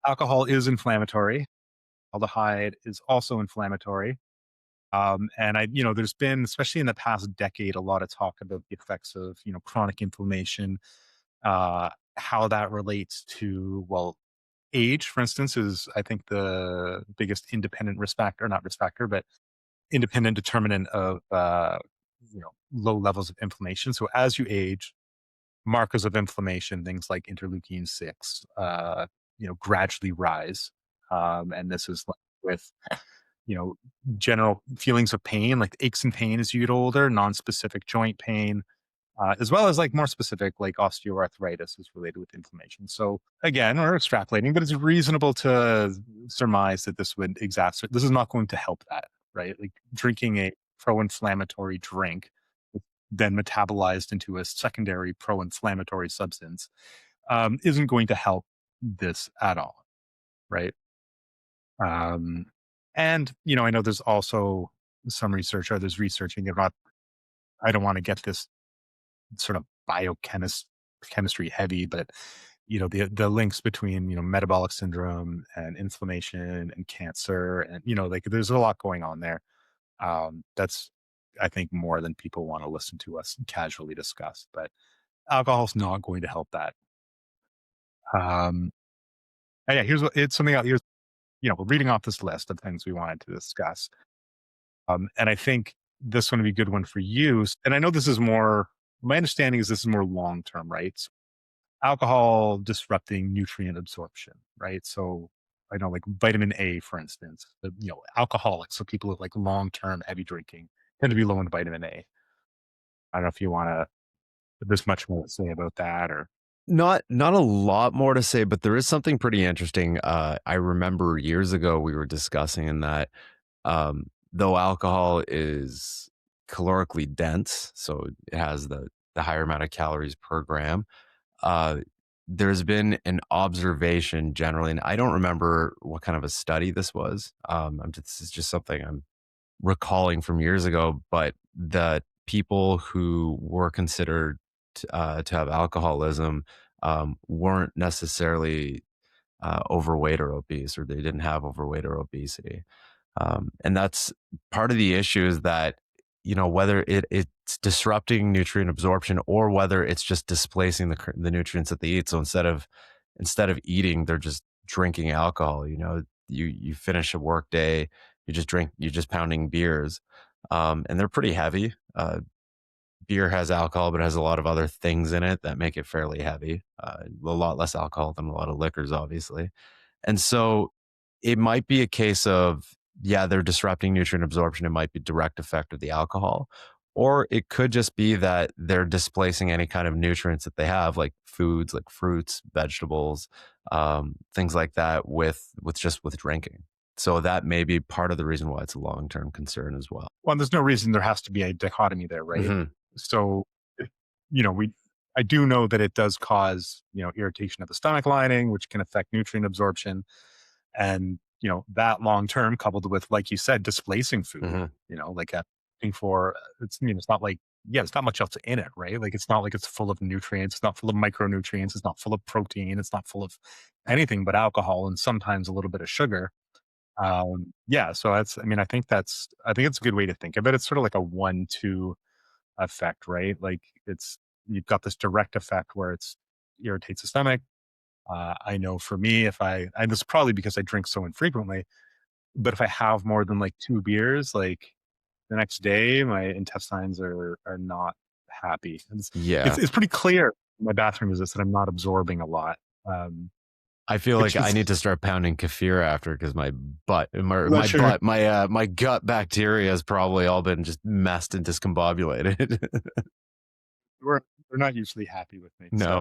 Alcohol is inflammatory. Aldehyde is also inflammatory. And there's been, especially in the past decade, a lot of talk about the effects of, chronic inflammation, uh, how that relates to, well, age, for instance, is I think the biggest independent risk factor, not risk factor, but independent determinant of, low levels of inflammation. So as you age, markers of inflammation, things like interleukin 6, gradually rise. And this is like with, you know, general feelings of pain, like aches and pain as you get older, non-specific joint pain, as well as like more specific, like osteoarthritis is related with inflammation. So again, we're extrapolating, but it's reasonable to surmise that this would exacerbate. This is not going to help that, right? Like drinking a pro-inflammatory drink, then metabolized into a secondary pro-inflammatory substance, isn't going to help this at all, right? Um, and I know there's also some research, or there's researching about. I don't want to get this sort of biochemist chemistry heavy, but the links between metabolic syndrome and inflammation and cancer, and like there's a lot going on there. That's I think more than people want to listen to us casually discuss, but alcohol's not going to help that. Um, and yeah, it's something out. Here's we're reading off this list of things we wanted to discuss, and I think this one would be a good one for you. And I know this is more. My understanding is this is more long term, right? Alcohol disrupting nutrient absorption, right? So I know like vitamin A, for instance, alcoholics, so people with like long-term heavy drinking tend to be low in vitamin A. I don't know if you want to, there's much more to say about that or. Not a lot more to say, but there is something pretty interesting. I remember years ago we were discussing in that though alcohol is calorically dense, so it has the higher amount of calories per gram. Uh, there's been an observation generally, and I don't remember what kind of a study this was. This is just something I'm recalling from years ago, but the people who were considered to have alcoholism weren't necessarily overweight or obese, or they didn't have overweight or obesity. And that's part of the issue is that, whether it's disrupting nutrient absorption or whether it's just displacing the nutrients that they eat. So instead of eating, they're just drinking alcohol. You finish a work day, you're just pounding beers, and they're pretty heavy. Beer has alcohol, but it has a lot of other things in it that make it fairly heavy. A lot less alcohol than a lot of liquors, obviously. And so it might be a case of, yeah, they're disrupting nutrient absorption. It might be direct effect of the alcohol, or it could just be that they're displacing any kind of nutrients that they have, like foods, like fruits, vegetables, things like that, with drinking. So that may be part of the reason why it's a long term concern as well. Well, there's no reason there has to be a dichotomy there, right? Hmm. So, if- we, I do know that it does cause, irritation of the stomach lining, which can affect nutrient absorption. And, that long term coupled with, like you said, displacing food, Hmm. like looking for, it's not like, yeah, it's not much else in it, right? Like, it's not like it's full of nutrients. It's not full of micronutrients. It's not full of protein. It's not full of anything but alcohol and sometimes a little bit of sugar. Yeah. So I think it's a good way to think of it. It's sort of like a 1-2 effect, right? Like you've got this direct effect where it's irritates the stomach. I know for me, and this is probably because I drink so infrequently, but if I have more than like 2 beers, like the next day, my intestines are not happy. And Yeah. it's pretty clear in my bathroom is this that I'm not absorbing a lot, I feel like which I is need to start pounding kefir after because blood sugar. my gut bacteria has probably all been just messed and discombobulated. We're, they're not usually happy with me. No. So